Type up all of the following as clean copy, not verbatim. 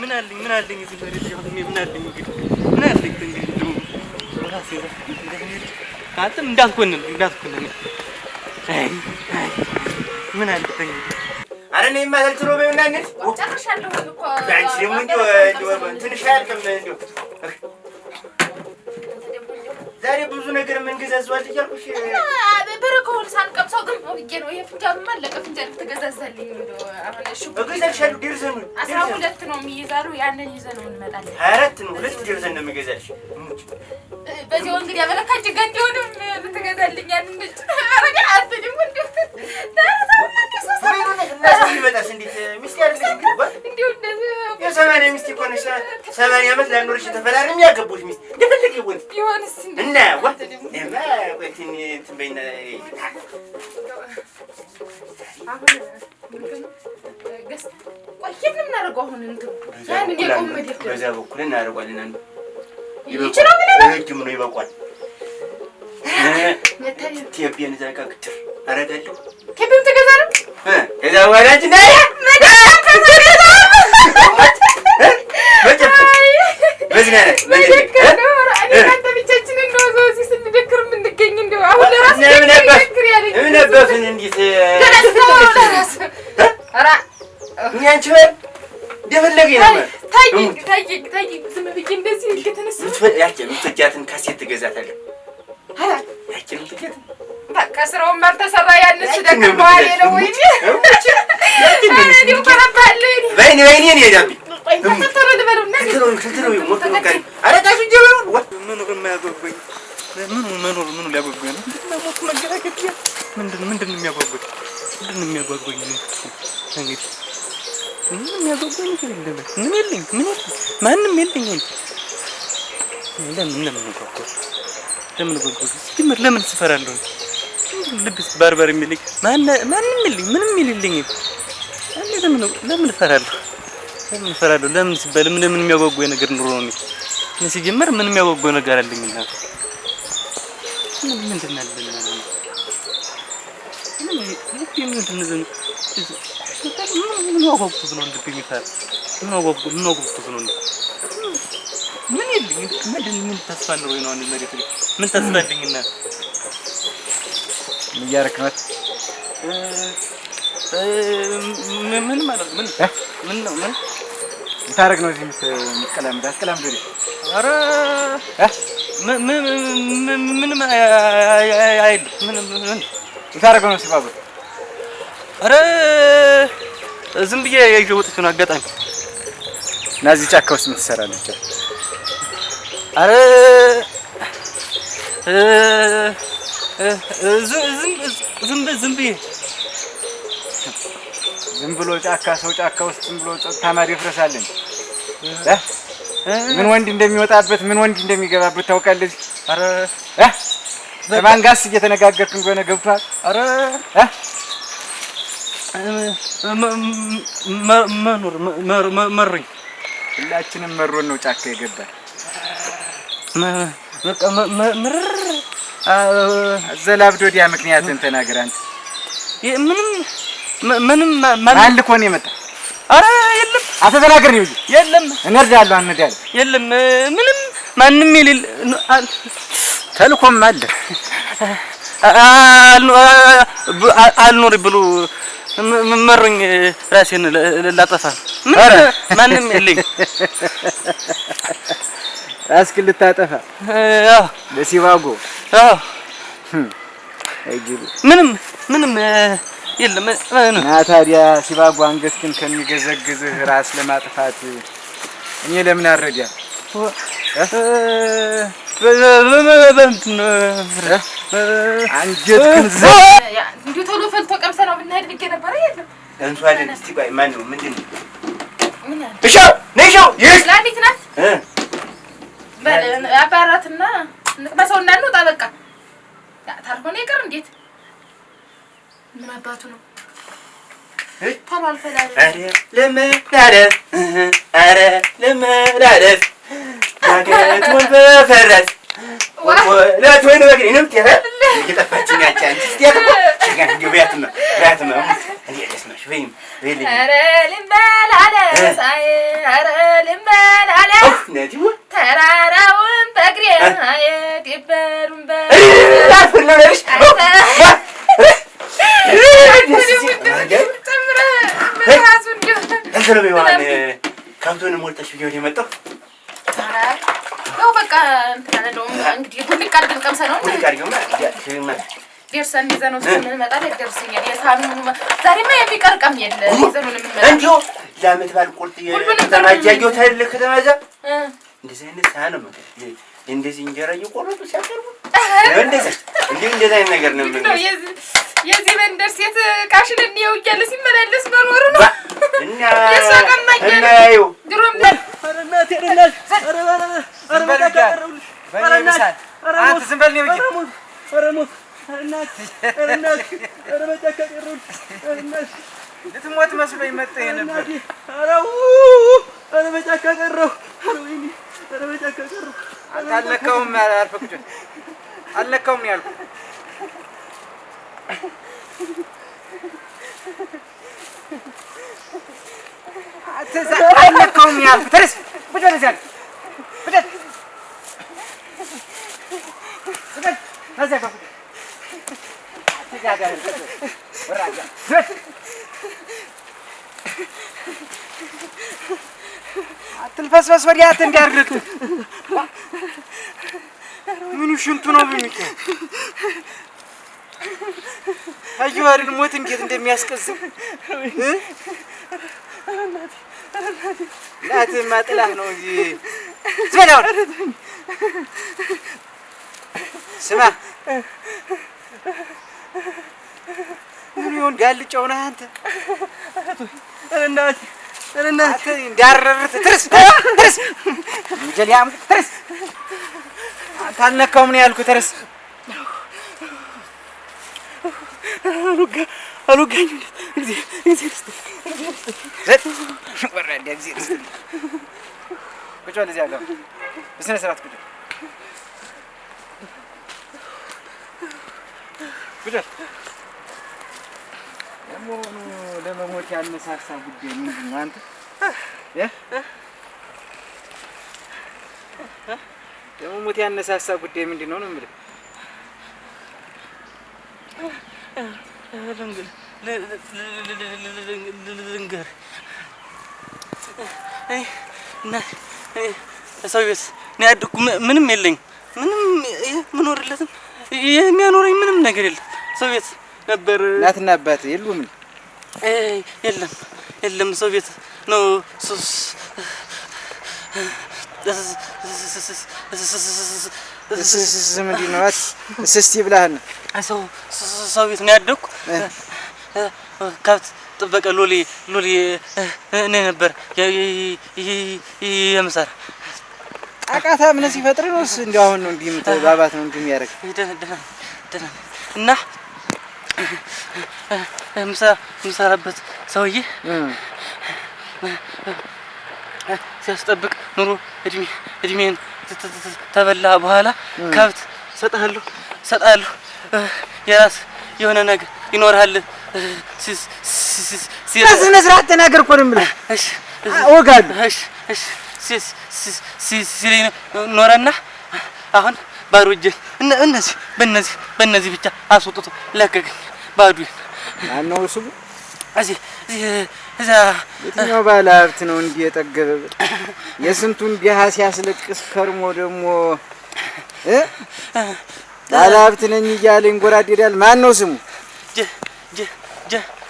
ምን አለኝ እዚህ መሬት ላይ ምን አለኝ እንግዲህ ምን አለኝ እንግዲህ ራሴ አንተም እንዳትኮንን አይ ምን አለኝ አረ ነኝ ማለት ነው በእናንተ ጨርሻለሁ እኮ አንቺ ደግሞ እንደው ትንሽ አልከም እንደው ዛሬ ብዙ ነገር ምን ገዛዟል እያልኩሽ በረከውን ሳንቀምሰው ግን ወግጌ ነው ይሄ ፍንጃልማ አለቀ ፍንጃል ተገዛዛልኝ ነው አሁን እሺ እገዛልሻለሁ ደርዘን 12 ነው የሚይዛሉ ያንን ይዘን ነው እንመጣለን 24 ነው 2 ደርዘን ነው የምገዛልሽ በዚህ እንግዲህ ያበለካች ገንጆንም ልትገዛልኝ ያንን ልጅ አረጋ አትልም እንደው ይመጣስ እንዴት ሚስት ያለሽ እንደው እንደዚህ የሰማንያ ሚስት እኮ ነሽ 80 ዓመት ላኖርሽ ተፈራርም ያገቡሽ ሚስት እንደፈለገ ይሆንስ እና እማ ወይቲን ትበይና አሁን ገስ ቆየን እናደርገው አሁን እንትን ያንን የቆመደ በዛ በኩል እናደርጋለን አንዱ ይችላል ረጅም ነው ይበቃል ቴፒን ዘካ ክትር አረጋለሁ ቴፒን ተገዛለ እዛ ወራጅ ነይ ምትጃትን ካሴት ትገዛታለህ ያቺን ትገዛት በቃ ስራውን ማልተሰራ ያንስ ደግሞ አለ ወይ እኔ ወራባለ ወይኔ ነው ያዳቢ ተተረደበሉና ከተረው ሞተቀን አረጋሽ ጀበሩ ምኑ የማያጓጓኝ ምኑ ሊያጓጓኝ ነው ሞት መገራገት ያ ምንድን የሚያጓጓኝ እንግዲህ የሚያጓጓኝ ነገር የለም ምን ማንም የለኝ ለምን ስፈራለሁ ልብስ ባርባር የሚልኝ ማንም የለኝ ምንም የለኝ ለምን እፈራለሁ ለምን ሲባል ምን የሚያጓጓኝ ነገር ኑሮ ነው እኔ ሲጀመር ምን የሚያጓጓኝ ነገር አለኝና ምንድን አለኝ ምን ያጓጉት ነው ልብ የሚፈራ ምን ያጓጉት ነው ምን ይልኝ ምን ተስፋ ነው ነው መሬት ላይ ምን ተስፋ አለኝና ይያርክነት ምን ማለት ምን ነው ምን ታረግ ነው እዚህ ምትቀላም ደሪ አረ ምን አይል ምን ታረግ ነው ሲባባ አረ ዝም ብዬ ያይወጥኩ ነው አጋጣሚ ናዚ ጫካ ውስጥ ምትሰራለች አረ ዝም ብሎ ጫካ ሰው ጫካ ውስጥ ዝም ብሎ ተማሪ ይፍረሳልኝ ምን ወንድ እንደሚወጣበት ምን ወንድ እንደሚገባበት ታውቃለህ አረ ለማን ጋርስ እየተነጋገርክ እንደሆነ ገብቷል አረ መሮኝ ሁላችንም መሮን ነው ጫካ የገባል በቃ ዘላብዶዲያ ምክንያትን ተናገር አንተ ምንም ማን ልኮን የመጣ አረ የለም አተተናገር ነው የለም እንርዳለሁ አንዳለ የለም ምንም ማንንም ይልል ተልኮም አለ አልኖር ብሎ መሮኝ ራሴን ላጠፋ ማንም የለኝ ራስክን ልታጠፋ አዎ በሲባጎ አዎ አይጅሩ ምንም የለም ና ታዲያ ሲባጎ አንገትክን ከሚገዘግዝህ ራስ ለማጥፋት እኔ ለምን አረጃ አንጀትክን እንዴ ቶሎ ፈልቶ ቀምሰናው ብንሄድ ልክ ነበር አይደል እንሷለን እስቲ ቆይ ማን ነው ምንድነው ምን እሺ ነይሽው ይስ ላዲት ናት አባራትና ንቅመሰው እንዳንወጣ በቃ ታልሆነ ይቀር እንዴት ምን አባቱ ነው ታላልፈላል አረ ለመዳደፍ ያገቱን በፈረስ ወለቶን በግሪንም ተፈ እየጠፋችኝ አቻ አንቺ ስቲያት ሸጋ ዲያትማ እንዴ ደስማሽ ወይም አረ ለምባላለ ሳይ አረ እንትን ቢሆን ከብቱን ሞልተሽ ቢሆን የመጣው ያው በቃ እንትን አለው እንግዲህ ሁሉ ቃል ቀምሰ ነው ሁሉ ቃል ደርሰን ይዘነው ስንመጣ ደርሰኛል የሳኑን ዛሬማ የሚቀርቀም የለ ይዘኑን እንመጣ እንዲሁ ለአመት ባል ቁርጥ የተማጃየው ተልክ ተማጃ እንደዚህ አይነት ሳህን ነው እንደዚህ እንጀራ እየቆረጡ ሲያቀርቡ እንደዚህ አይነት ነገር ነው የዚህ መንደር ሴት ቃሽን እንየው እያለ ሲመላለስ መኖር ነው እና እናየው ድሮም እናቴ አንተ ዝም በል ነው ልትሞት መስሎኝ መጣህ ነበር። በጫካ ቀረሁ። በጫካ ቀረሁ። አልነካውም አልፈቅድ አልነካውም ያልኩህ አልነካውም ያልኩህ ተነስ ቁጭ በል እዚያ ቁጭ በል አትልፈስፈስ ወዲያ እንዳርቅ ምኑ ሽንቱ ነው በሚከ አየዋልን ሞት እንዴት እንደሚያስቀዝም እናትህማ ጥላህ ነው እንጂ ዝበላው ስማ ምን ይሁን ጋልጫው ነህ አንተ እናቴ እንዳረርት ትርስ እንጀሊያም ትርስ አልነካውም ነው ያልኩህ ትርስ አሉጋኝ ወራዳ እግዚአብሔር ቁጭ በል እዚያ ጋር በስነ ስርዓት ቁጭ በል ለመሆኑ ለመሞት ያነሳሳ ጉዳይ ምንድን ነው አንተ ለመሞት ያነሳሳ ጉዳይ ምንድን ነው የምልህ ልንገር ሰው ቤት እኔ ያደኩ ምንም የለኝ ምንም የምኖርለትም የሚያኖረኝ ምንም ነገር የለም ሰው ቤት ነበር እናትና አባት የሉም የለም ሰው ቤት ነው ምንድን ነው እስስቲ ብለሃል ሰው ቤት ነው ያደኩ ከብት ጥበቃ ሎሌ እኔ ነበር የምሰራ አቃታ ምን ሲፈጥር ነው እንደው አሁን ነው እንዲህ የምትባባት ነው እንዲህ የሚያደርግ እና ምሰራበት ሰውዬ ሲያስጠብቅ ኑሮ እድሜን ተበላ በኋላ ከብት ሰጣለሁ የራስ የሆነ ነገር ይኖርሃል ስነ ስርዓት ተናገር እኮ ነው የምልህ እወጋለሁ ሲለኝ ኖረና አሁን ባዶ እጄን በእነዚህ ብቻ አስወጥቶ ለቀቀኝ ባዶዬን ማነው እሱ እዛ የትኛው ባለ ሀብት ነው እንዲህ የጠገበ የስንቱን ድሀ ሲያስለቅስ ከርሞ ደግሞ ባለ ሀብት ነኝ እያለ ይንጎራደዳል ማነው ስሙ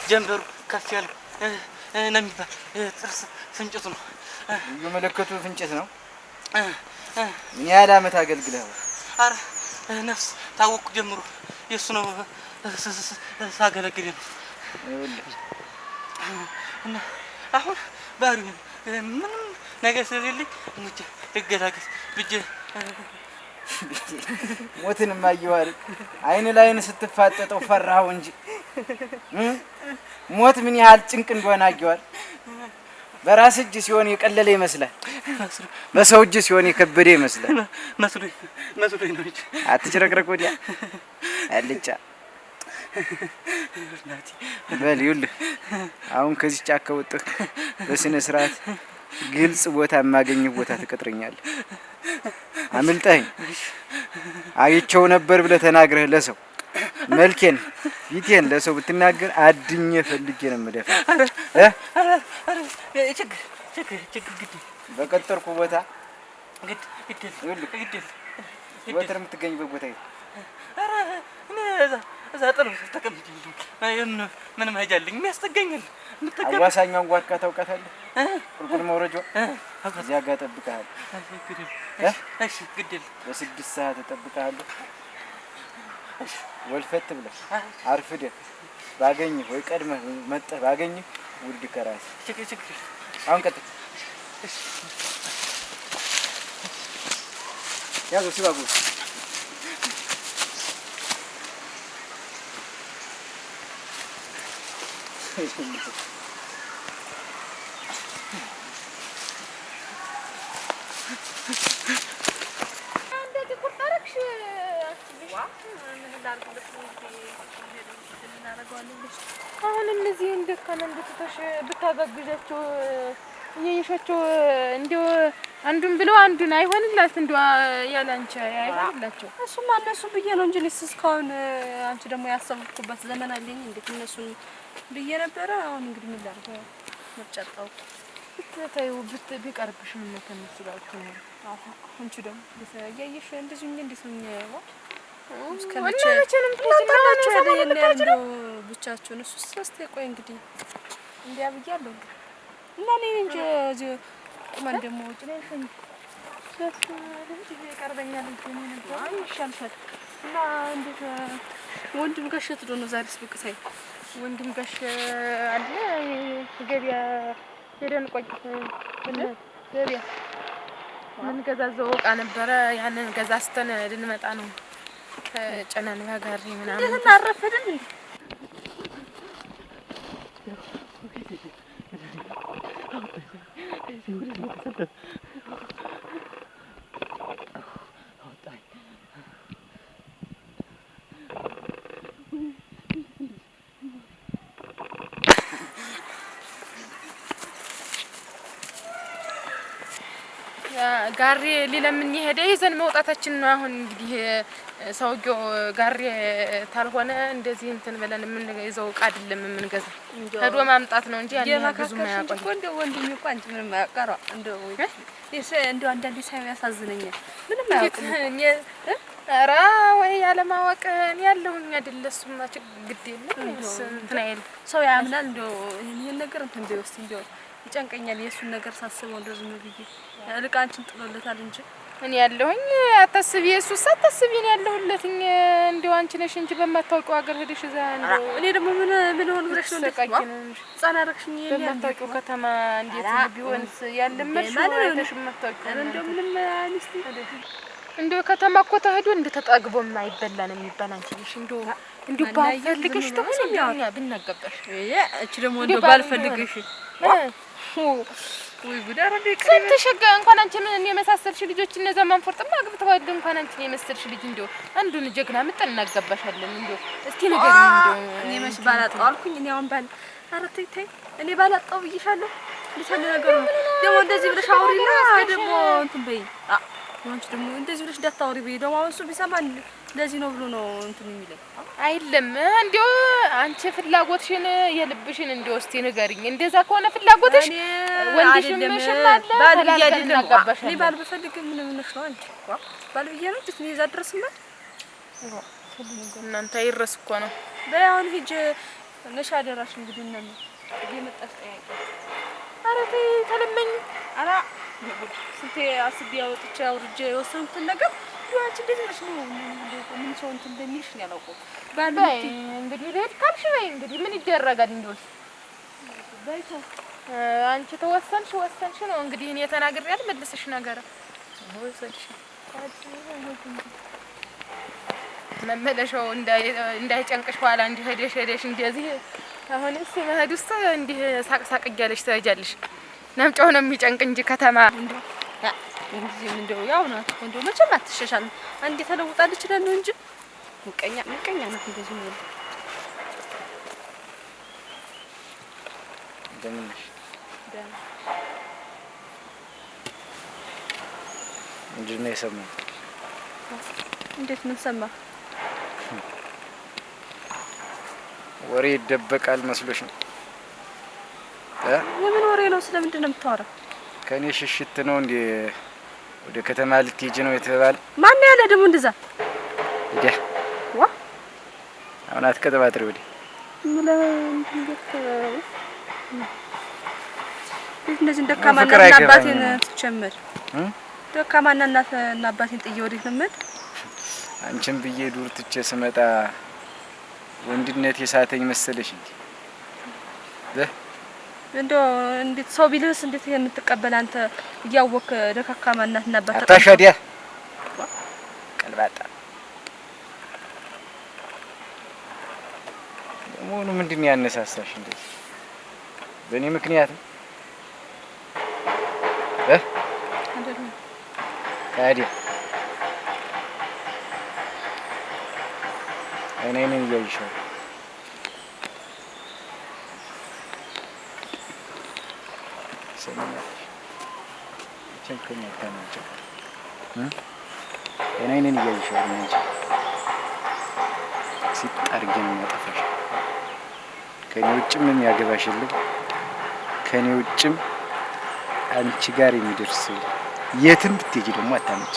ጀንበሩ ከፍ ያለው ነው የሚባል ጥርስ ፍንጭቱ ነው የመለከቱ ፍንጭት ነው ምን ያህል ዓመት አገልግለኸው ኧረ ነፍስ ታወቅኩ ጀምሮ የእሱ ነው ሳገለግል ነው እና አሁን ባዶዬን ምንም ነገር ስለሌለኝ ሙቼ ልገላገል ብዬ ሞትንማ አየዋል አይን ላይን ስትፋጠጠው ፈራኸው እንጂ ሞት ምን ያህል ጭንቅ እንደሆነ አየዋል በራስ እጅ ሲሆን የቀለለ ይመስላል በሰው እጅ ሲሆን የከበደ ይመስላል መስሎኝ ነው እንጂ አትጭረቅረቅ ወዲያ አልጫ በል ይኸውልህ አሁን ከዚህ ጫካ ወጥተህ በስነ ስርዓት ግልጽ ቦታ የማገኘው ቦታ ትቀጥረኛለህ አምልጠኝ አይቼው ነበር ብለህ ተናግረህ ለሰው መልኬን ፊቴን ለሰው ብትናገር አድኜ ፈልጌ ነው የምደፋ። ችግር ግድ በቀጠርኩ ቦታ ግድ ወተር የምትገኝበት ቦታ እዛ ጥለው ተቀምጬ ምንም ሄጃለኝ የሚያስጠጋኛል። አዋሳኛውን ጓድካ ታውቃታለህ? ቁልቁል መውረጃው እዚያ ጋር እጠብቅሃለሁ። እሺ ግድ የለም በ6 ሰዓት እጠብቅሃለሁ። ወልፈት ብለህ አርፍደህ ባገኝህ ወይ ቀድመህ መጠህ ባገኝህ ውልድ ከራስህ። አሁን ቀጥል። ያዘው ሲባጉ አሁን እነዚህ እንደከነ እንደተተሽ ብታጋግዣቸው እየየሻቸው እንደው አንዱን ብለው አንዱን አይሆንላት እንደው ያላንቺ አይሆንላቸው። እሱማ እነሱ ብዬ ነው እንጂ ልስ እስካሁን አንቺ ደግሞ ያሰብኩበት ዘመን አለኝ። እንዴት እነሱን ብዬ ነበረ። አሁን እንግዲህ ምን ላድርግ መጫጣው ብትታዩ ቢቀርብሽ ምን ነው ከነሱ ጋር ነው። አንቺ ደግሞ ያየሽ እንደዚህ እንዴት ነው ብቻችሁን እሱ ሶስት ቆይ እንግዲህ እንዲያ ብያለሁ እና እኔ እንጂ እዚህ ማን ደግሞ ውጭ ላይ ፈኝ ሶስት ልጅ ይቀርበኛል እንዴ ነው ይሻልሻል። እና እንዴት ወንድም ጋር ሸትዶ ነው ዛሬስ ብቅ ሳይ ወንድም ጋር አለ ገበያ ሄደን ቆይ ገበያ ምን ገዛዘው ዕቃ ነበረ ያንን ገዛስተን ልንመጣ ነው። ከጨናንባ ጋር ምናምን እንዴት እናረፈድን እንዴ? ጋሪ ሊለምን ይሄደ ይዘን መውጣታችን ነው። አሁን እንግዲህ ሰውየው ጋሪ ታልሆነ እንደዚህ እንትን ብለን ምን ይዘው ዕቃ አይደለም የምንገዛ ሄዶ ማምጣት ነው እንጂ ያን ብዙ ማያቆይ እንደው ወንድም እኮ አንቺ ምንም ማያቀራ እንደው አንዳንዴ ሳይው ያሳዝነኛል። ምንም ማያውቅም ኧረ ወይ ያለማወቅ ያለውኝ አይደል እሱማ ግድ የለም እንትን አይል ሰው ያምናል። እንደው ይሄን ነገር እንትን ቢወስድ እንደው ይጨንቀኛል። የእሱን ነገር ሳስበው እንደው ዝም ብዬ ልቃንችን ጥሎለታል እንጂ እኔ ያለሁኝ አታስቢ። እሱስ አታስቢ እኔ ያለሁለትኝ እንደው አንቺ ነሽ እንጂ በማታውቂው ሀገር ሄደሽ እዛ እንደው እኔ ደግሞ ምን ሆነ ብለሽ ነው እንደቃቂ ነው ህፃን አደረግሽኝ። በማታውቂው ከተማ እንዴት ቢሆንስ ያለመሽ አይተሽ የማታውቂው እንደው ምንም አንስቲ እንደው ከተማ እኮ ተሄዶ እንደተጠግቦ የማይበላ ነው የሚባል አንቺ ነሽ እንደው ባልፈልግሽ ተሆነኛ ብናገባሽ እቺ ደግሞ እንደው ባልፈልግሽ ወይ ጉዳር ተሸጋ እንኳን አንቺ ምን የመሳሰልሽ ልጆች እነዛ ማንፎርጥማ አግብተዋል። እንኳን አንቺ የመሰልሽ ልጅ እንደው አንዱን ጀግና ምጥል እናገባሻለን። እንደው እስቲ ነገር እንደው እኔ መች ባላጣው አልኩኝ። እኔ አሁን ባል ኧረ ተይ ተይ እኔ ባላጣው ብዬሻለሁ። እንዴት ነገር ነው ደግሞ እንደዚህ ብለሽ አውሪና ደግሞ እንትን በይ አንቺ ደግሞ እንደዚህ ብለሽ እንዳታወሪ በይ። ደግሞ አሁን እሱ ቢሰማን ለዚህ ነው ብሎ ነው እንትን የሚለኝ አይደለም። እንደው አንቺ ፍላጎትሽን የልብሽን እንደው እስቲ ንገሪኝ። እንደዛ ከሆነ ፍላጎትሽ ወንድሽም ሽማለ ባል ይያድልኝ እኔ ባል በፈልግ ምን ነሽ ነው አንቺ ባል ብዬ ነው እንዴ እዛ ድረስማ እናንተ አይረስ እኮ ነው። በያውን ሂጅ ነሽ አደራሽ እንግዲህ እና እየመጣሽ ጠያቂ ኧረ ተይ ተለመኝ ኧረ ስንቴ አስቤ አውጥቼ አውርጄ የወሰንኩትን ነገር አንቺ እንደዚህ ነሽ ነው ምን ሰው እንትን እንደሚልሽ ነው ያላውቀው። ባል እንግዲህ ልሄድ ካልሽ በይ እንግዲህ ምን ይደረጋል እንደው ባይታ አንቺ ተወሰንሽ ነው እንግዲህ እኔ ተናግሬያለሁ። መልስሽ ነገር ወሰንሽ መመለሻው እንዳይጨንቅሽ ኋላ እንዲህ ሄደሽ እንደዚህ አሁንስ መሄድ ውስጥ እንዲህ ሳቅሳቅ እያለሽ ትሄጃለሽ። ናምጫው ነው የሚጨንቅ እንጂ ከተማ እንደው ያው ናት እንደው መቼም አትሸሻልም። አንዴ ተለውጣለች ይላል ነው እንጂ ምቀኛ ናት። እንደዚህ ነው እንደምንሽ እንዴት ነው የሰማው? እንዴት ምን ሰማ? ወሬ ይደበቃል መስሎሽ ነው? የምን ወሬ ነው? ስለምንድን ነው የምታወራው? ከኔ ሽሽት ነው እንዴ? ወደ ከተማ ልትሄጂ ነው የተባለ? ማን ያለ ደግሞ እንደዛ? እዲያ ዋ አሁን አትቀጥባጥሪ ወዲህ እንደዚህ ደካማና አባቴን ትጨምር ደካማና እናትና አባቴን ጥዬ ወዴት ነው የምሄድ? አንቺን ብዬ ዱር ትቼ ስመጣ ወንድነት የሳተኝ መሰለሽ እንዴ? እንደው እንዴት ሰው ቢልስ እንዴት የምትቀበል አንተ እያወክ ደካካማ እናትና አባት አታሻዲያ ቀልባጣ ደሞኑ ምንድን ያነሳሳሽ እንደዚህ? በእኔ ምክንያት ነው አይደለም? ታዲያ እኔን እያይሻል ሰማሽ? ቸንከኛ ታናቸው እኔን እያይሻል እንጂ ሲጣርገን ማጠፋሽ ከኔ ውጭም የሚያገባሽ የለም። ከኔ ውጭም አንቺ ጋር የሚደርስ የትም ብትሄጂ ደግሞ አታመጭ።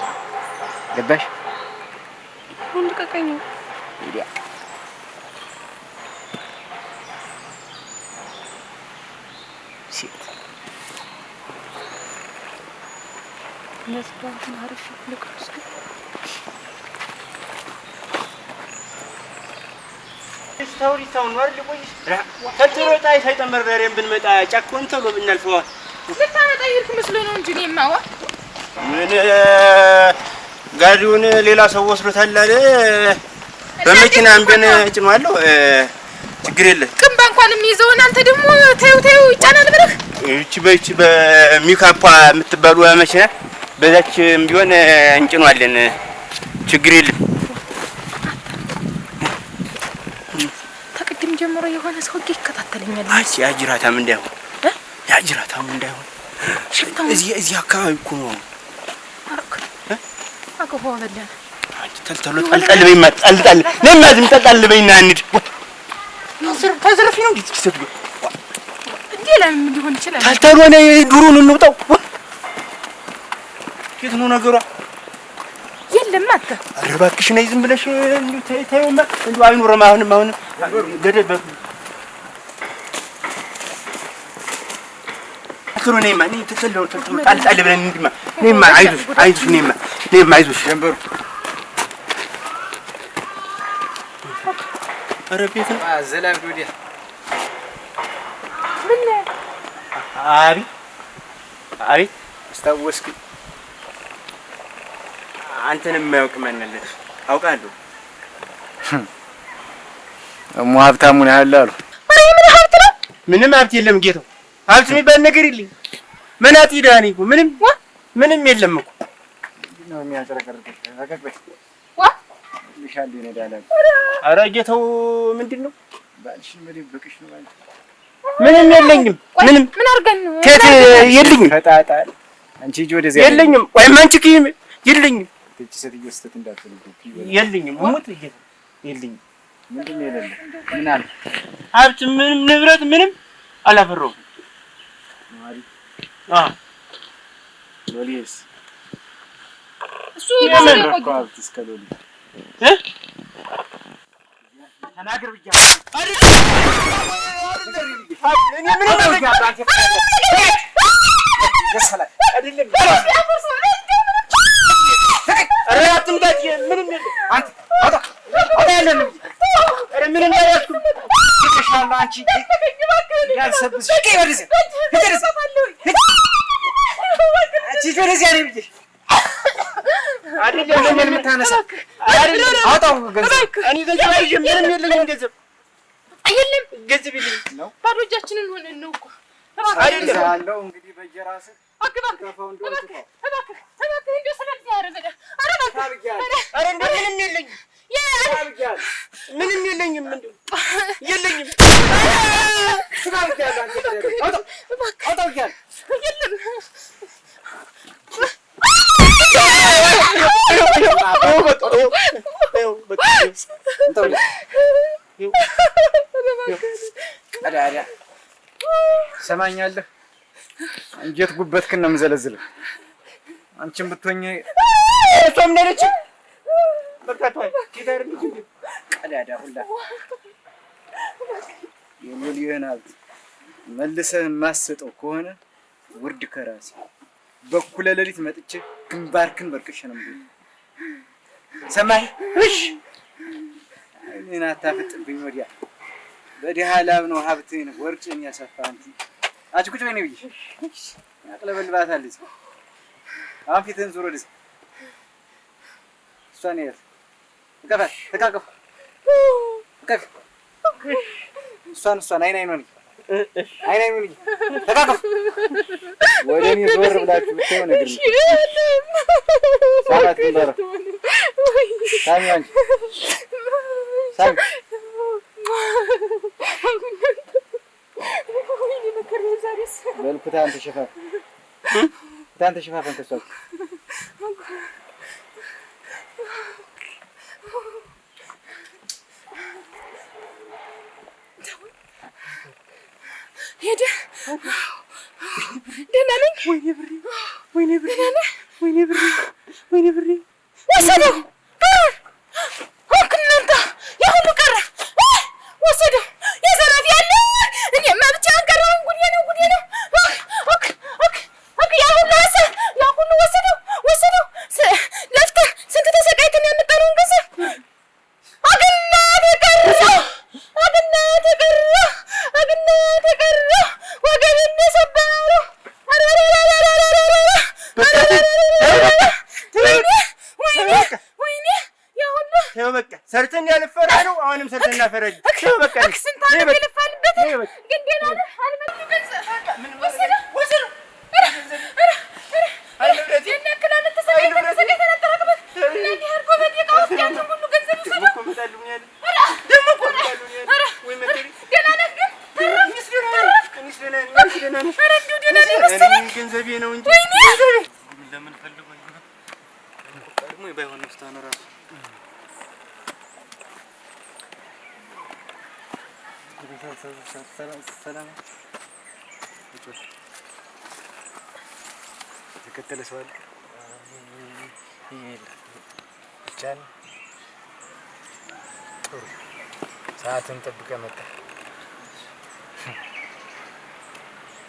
ገባሽ? ሁሉ ቀቀኝ ይዲያ ሴት መስዋዕት ማረፍ ልቅርስ ስታውሪታው ነው አይደል? ቆይስ ተጥሮታ ሳይጠመር በሬን ብንመጣ ጫኮን ተብሎ ብናልፈው ልታመጣ ይርክ መስሎ ነው እንጂ እኔማዋ ምን ጋሪውን ሌላ ሰው ወስዶታል አለ። በመኪና አንበን ጭኗል። ችግር የለም። ቅንባ እንኳን የሚይዘው እናንተ ደግሞ ታዩ ይጫናል ብለህ እቺ በሚካፓ የምትባሉ መኪና በዛችም ቢሆን እንጭኗለን። ችግር የለም። ተቀድም ጀምሮ የሆነ ሰው ይከታተለኛል። ያጅራታም እንዳይሆን ያጅራታም እንዳይሆን እዚህ አካባቢ እኮ ነው። አቆፎ በለን ተልተሎ ጠልጠል በይማ ጠልጠል ለማ ዝም ጠልጠል በይና እንሂድ። ተዘረፊ ነው እንዴ? ትሰጥ እንዴ ለምን ሊሆን ይችላል? ተልተሎ ነው ዱሩን እንውጣው። የት ነው ነገሯ? የለም አንተ ኧረ እባክሽ ነይ ዝም ብለሽ እንዴ ታይውማ እንዴ አይኖርም። አሁንም ገደል በ አክሮ ነይማ ነይ ተተለው ጠልጠል ብለን እንሂድማ። ነይማ አይዞሽ ነይማ አይዞሽ ጀምበሩ ኧረ ቤት ነው ዘላብ ወዲያ ምን አቤት አስታወስክ? አንተንም የማያውቅ ማን አለ? አውቃለሁ። እሙ ሀብታሙን ያህል አሉ። ምን ሀብት ነው? ምንም ሀብት የለም ጌታው። ሀብት የሚባል ነገር የለኝም። ምን አትይዳኒ እኮ ምንም የለም እኮ ነው የሚያጨረቀርቅ አቀቅበሽ ይሻል ይነዳለ። ኧረ ጌታው ምንድነው? ባልሽን በደብቅሽ ነው ማለት ምንም የለኝም። ምን አርገን ነው? ከት የለኝም። ፈጣጣል አንቺ ሂጂ ወደዚያ የለኝም። ወይ ማንቺ ከይም የለኝም። እቺ ሴትዮ ስተት እንዳትልኩ የለኝም። ሞት የለኝም። ምንድነው የሌለ? ምን አለ? ሀብት ምንም ንብረት ምንም አላፈራሁም። ሎሊስ እሱ የለም እኮ ሀብት እስከ ሎሊ ተናገር ብያለሁ አይደል? እኔ ምን ነው ያባንተ ገሰላ አይደለም ኧረ አትምጣት። ምንም የለም። አንተ አውጣ ያለን ኧረ ምንም እንዳያስኩ ይሻላል። አንቺ ያልሰብስ ወደዚህ ነው ብዬሽ አይደለም ምን የምታነሳ አይደለም። አውጣው ገንዘብ እኔ ገንዘብ አይዤ ምንም የለኝም። ገንዘብ የለም። ገንዘብ የለኝም ነው ባዶ እጃችንን ሆነን ነው እኮ አይደለም ያለው እንግዲህ በየራስህ አግባው እንደው እባክህ እንደው ስለዚህ አረገደ አረ እንደው ምንም የለኝም። ምንም የለኝም። እንደው የለኝም። አውጣው የለም ቀዳዳ ሰማኛለህ። እንጀት ጉበትክን ነው የምዘለዝልህ። አንቺም ብትሆኚ እሷም ነች። በቃ ተወው። ኪዳር ልጅ ቀዳዳ ሁላ የሙሊየን ሀብት መልሰህ የማትሰጠው ከሆነ ውርድ ከራሴ በኩለ ሌሊት መጥቼ ግንባርክን በርቅሼ ነው የምልህ። ሰማይ እሺ እኔን አታፍጥብኝ። ወዲያ በድሃ ላብ ነው ሀብቴን ወርጭን ያሰፋ አንቺ ቁጭ በይ ነው ብዬሽ አቅለበልባታለች። አሁን ፊትህን ዙር ወደዚህ። እሷን ያዝ እቀፋት ተቃቀፉ እቀፍ እሷን አይን አይኗን ተቃቀፉ። ወደ እኔ ዞር ብላችሁ ብታየው ነገር ነው። ሳላት ግንባሯ ሳሚ አንቺ ሳሚ በልኩታን ተሸፋፈን ከሷ ሄደ። ደህና ነኝ። ወይኔ ብሬ ወሰደው። እናንተ የሁሉ ቀረ ወሰደው። የዘራፊ ያለ እኔማ ብቻ አንቀረው። ጉዴ ነው። ያ ሁሉ ወሰደው። ለፍተን ስንት ተሰቃይተን ያመጣነውን ገንዘብ አግናት ቀረ። ወገቤን ሰበረው። ወይኔ ያ ሁሉ ተው በቃ ሰርተን ያለፈራ ነው። አሁንም ሰርተን እናፈረጅ። ተው በቃ ስንት ዓመት የለፋንበት ግን ደህና ነህ። አልመጣም ገንዘብ ወሰደው። ገንዘቤ ነው እንጂ ለምን ፈልጎኝ ነው? ቀድሞ ባይሆን ስታነ ራሱ ሰላም ተከተለ ሰው አለ ብቻን ጥሩ ሰዓትን ጠብቀህ መጣ።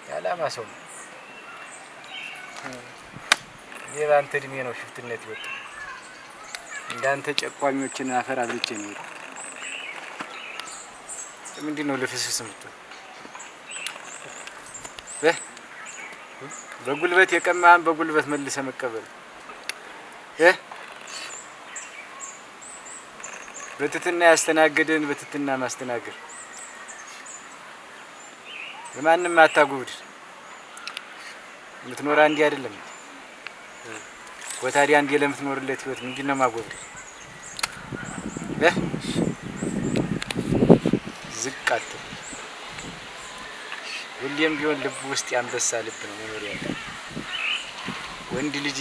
የዓላማ ሰው እኔ በአንተ እድሜ ነው ሽፍትነት ይወጣ። እንዳንተ ጨቋኞችን አፈር አብልቼ ነው የወጣው። ምንድን ነው ልፍስፍስ የምትሆን? በጉልበት የቀማህን በጉልበት መልሰህ መቀበል በትትና ያስተናገደን በትትና ማስተናገድ። ለማንም አታጎብድ። የምትኖር አንዴ አይደለም ወታዲያ አንዴ ለምትኖርለት ህይወት ምንድን ነው ማጎብድ? ዝቅ አትበል። ሁሌም ቢሆን ልብ ውስጥ ያንበሳ ልብ ነው መኖር ያለው። ወንድ ልጅ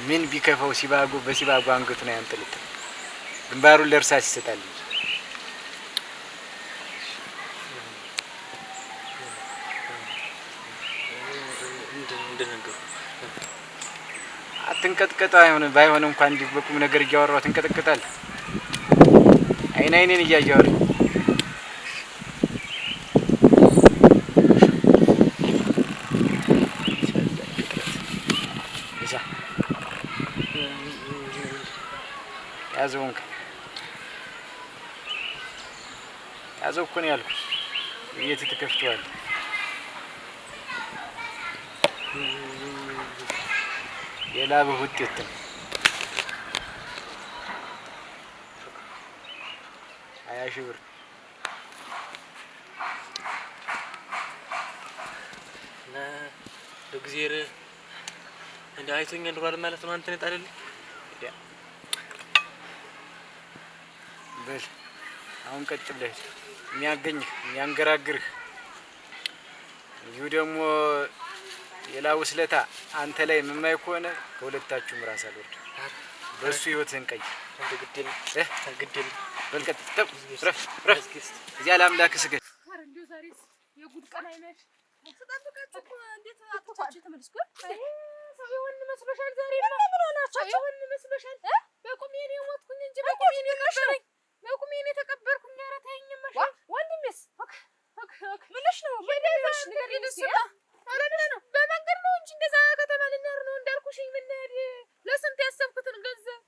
ምን ቢከፋው በሲባጎ አንገቱን አያንጠልጥም፣ ግንባሩን ለእርሳስ ይሰጣል። አትንቀጥቀጥ። ባይሆን እንኳን እንዲህ በቁም ነገር እያወራሁ ትንቀጠቀጣለህ። አይኔን እያየሁ ያዘው እኮ ነው ያልኩህ። የት ትከፍተዋለህ? የላብህ ውጤት ነው። 20 ሺህ ብር እና ለጊዜር እንደ አይቶኛ ኑሯል ማለት ነው። አንተ ነህ አይደል? በል አሁን ቀጥ ብለህ የሚያገኝህ የሚያንገራግርህ ይሁ ደግሞ የላው ስለታ አንተ ላይ የማይ ከሆነ ከሁለታችሁም ራስ አልወርድ። በሱ ህይወትህን ቀይር። ግዴል በልቀጥ ረፍ እዚያ ለአምላክ ስገድ። ኧረ እንደው ዛሬስ የጉድ ቀን አይመሽ ስጠብቃችሁ እኮ እንዴት አጥታችሁ ተመለስኩ? ሰው የሆን መስሎሻል? ዛሬ ምን ሆናችሁ? የሆን መስሎሻል? በቁሜ ነው የሞትኩኝ እንጂ በቁሜ ነው የቀበረኝ። በቁሜ ነው የተቀበርኩኝ። ኧረ ተይኝማ። ወንድሜስ ምንሽ ነው? ምንሽ ንገሪኝ እስኪ። ኧረ ነው በመንገድ ነው እንጂ እንደዛ ከተማ ልንሄድ ነው እንዳልኩሽኝ። ምን ለስንት ያሰብኩትን ገንዘብ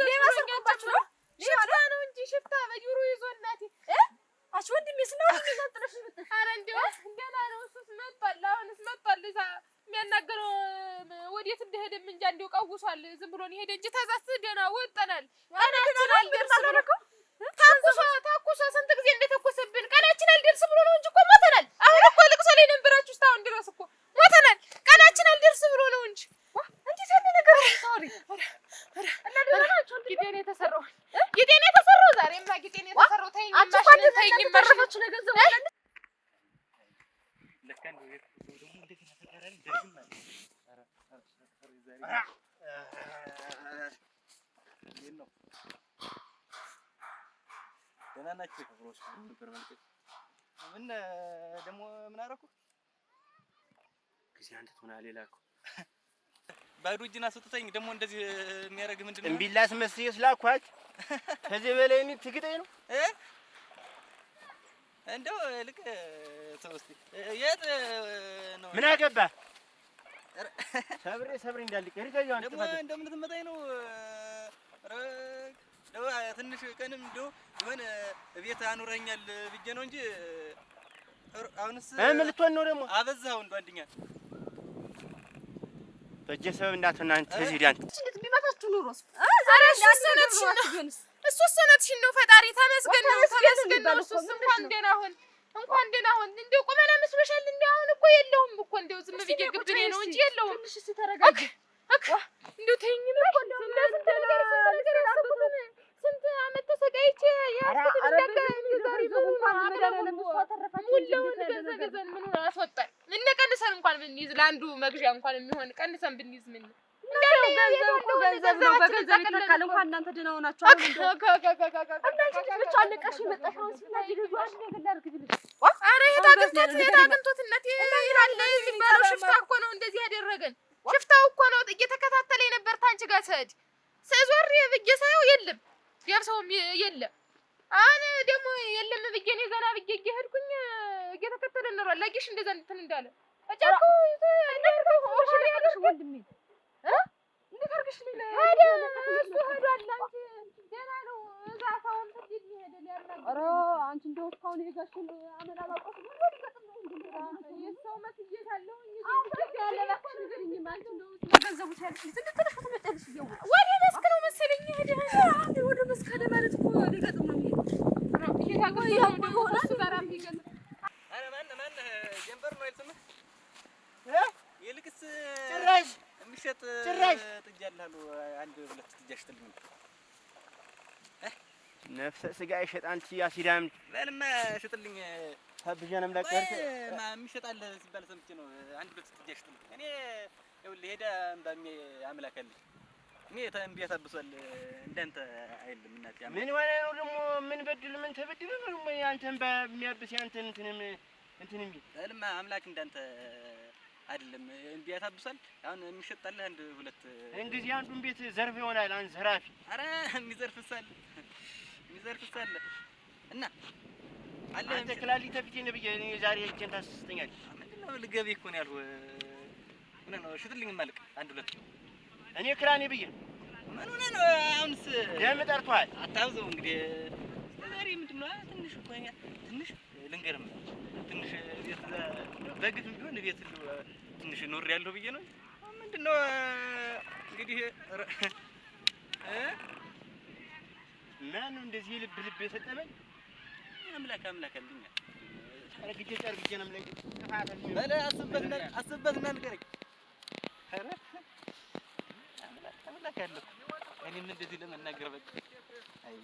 ሊያሰብኩባችሁ ነው። ሽፍታ ነው እንጂ ሽፍታ በጆሮ ይዞ እናቴ አሽ ወንድሜስ ነው እንደዛጥለሽ ልብጥ። ኧረ እንደው ገና ነው እሱስ መጥቷል። አሁንስ መጥቷል። እዛ የሚያናገረው ወዴት እንደሄደም እንጃ እንደው ቀውሷል። ዝም ብሎ ነው ሄደ እንጂ ተዛስ ደህና ወጠናል። ቀናችን አልደርስ ብሎ ታኩሶ ስንት ጊዜ እንደተኮሰብን ቀናችን አልደርስ ብሎ ነው እንጂ እኮ ሞተናል። አሁን እኮ ልቅሶ ላይ ነበራችሁ እስካሁን ድረስ እኮ ሞተናል። ቀናችን አልደርስ ብሎ ነው እንጂ እንዴት ያለ ነገር ታሪ እና ደረናችሁ ጌጤኔ ተሰራው ጌጤኔ ተሰራው ዛሬማ ጌጤኔ ተሰራው። ተይኝ ማሽን ተይኝ ማሽናችሁ ለገንዘብ ወላለ ለካን ነው ደግሞ እንደገና ተቀራሪ ደግም ማለት ነው። ደህና ናችሁ? ከብሮስ ነበር ማለት ምን ደግሞ ምን አደረኩ? ጊዜ አንተ ትሆና ሌላ እኮ ባዶ እጅን አስወጥተኝ ደግሞ እንደዚህ የሚያደርግ ምንድነው? እምቢላስ መስዬ ስላኳች ከዚህ በላይ እኔ ትግጠኝ ነው እንደው ልክ ተወስቲ የት ነው? ምን አገባ ሰብሬ እንዳልቅ ሪታዩ አንተ ደግሞ እንደምን ትመጣኝ ነው? ደው ትንሽ ቀንም እንደው የሆነ ቤት አኑረኛል ብዬ ነው እንጂ አሁንስ ምን ልትሆን ነው ደግሞ? አበዛው እንደው አንደኛ በጀሰብ እንዳትናንተ እዚህ ዳንት እንዴት ቢመታችሁ ኑሮስ? ዛሬ እሱ ሰነትሽን ነው። ፈጣሪ ተመስገን ነው ተመስገን ነው። እሱስ እንኳን ደህና ሁን እንደው ቁመና መስሎሻል? እንደው አሁን እኮ የለውም እኮ እንደው ዝም ብዬ ግብኔ ነው እንጂ የለውም። ትንሽ ተረጋጋ። እንደው ተይኝ ነው ስንት ዓመት ተሰቃይቼ ያስኩት ነገር ዛሬ እንኳን መዳናለም እሷ ተረፋችሁ ሙላውን ገዘገዘን ምን ሆነ አስወጣን። ምን ቀንሰን እንኳን ብንይዝ ለአንዱ መግዣ እንኳን የሚሆን ቀንሰን ብንይዝ ምን እንዳለ ገንዘብ እኮ ገንዘብ ነው። በገንዘብ ይተካል። እንኳን እናንተ ደህና ሆናችሁ አሁን እንደው እናንተ ብቻ አለቀሽ መጣሻው ሲላጅ ልጅዋሽ ነገር ላድርግ ብልሽ ኧረ የታገንቶት እናቴ ይላል የሚባለው ሽፍታ እኮ ነው እንደዚህ ያደረገን። ሽፍታው እኮ ነው እየተከታተለኝ ነበር ታንቺ ጋር ስሄድ ስዞር ብዬ ሳየው የለም ያብሰውም የለም። አሁን ደግሞ የለም ብዬ እኔ ዘና ብዬ እየሄድኩኝ እየተከተለ ነው ላጊሽ እንደዛ እንትን እንዳለ አጫቁ ወንድሜ እንዴት አድርገሽ ነው ታዲያ እሱ ሄዷል። አንቺ ደህና ነው እዛ ሰውን ትዲድ ይሄድ ሊያናግር ኧረ አንቺ እንደው እስካሁን የጋሽን አመላላቆት ምን ሊገጥም ነው እንዴ? የሰው መስዬታለሁ ያለ ባክሽ ንገሪኝ። አንቺ እንደው ገንዘቡ ሲያልሽ ትንሽ ተመጨልሽ ይው ወደ መስክ ነው መሰለኝ ሄደ። ወደ መስክ ሄደ ማለት እኮ ሊገጥም ነው የሚሄድ ይታገው ያው እሱ ጋር ቢገጥም አረ ማን ጀንበር ነው አይልስም ይልቅስ ጭራሽ የሚሸጥ ጭራሽ ጥጃለሁ አንድ ሁለት ጥጃሽ ትልኝ ነፍሰ ስጋ ይሸጥ አንቺ አሲዳም ለልማ ሽጥልኝ ታብጀንም ለቀርት የሚሸጣል ሲባል ሰምቼ ነው። አንድ ሁለት ጥጃሽ ትልኝ እኔ ይኸውልህ ሄዳ እምባሜ አምላካለኝ እኔ ተንቢያ ታብሷል እንዳንተ አይደለም እናት ያማ ምን ሆነ ነው ደግሞ ምን በድል ምን ተበድል ነው ደግሞ አንተን በሚያብስ አንተን እንትን እንቢ ለልማ አምላክ እንዳንተ አይደለም እንቢያ ታብሷል። አሁን የሚሸጣል አንድ ሁለት እንግዲህ አንዱን ቤት ዘርፍ ይሆናል አንተ ዘራፊ አረ የሚዘርፍሳል እና አለ አንተ ክላሊ ተፊቴ ነብዬ እኔ ዛሬ እጄን ታስስተኛል። ምንድነው ልገቢ እኮ ነው ያልኩህ። ምን ነው ሽጥልኝ ማልቅ አንድ ሁለት እኔ ክላኔ ብዬ ምን ሆነ ነው አሁንስ ደም ጠርቷል። አታብዘው እንግዲህ ዛሬ ምንድነው ትንሽ እኮ ትንሽ ልንገርም ትንሽ ቤት በግፍም ቢሆን ቤት ትንሽ ኖር ያለው ብዬ ነው። ምንድነው እንግዲህ ማን እንደዚህ ልብ የሰጠመኝ አምላክ አልኝ አረግጄ ጨርግጄ ነው ለኝ ተፋታኝ በለ አስበትና ንገረኝ። አረ አምላክ አለ እኔም እንደዚህ ለመናገር በቃ አይ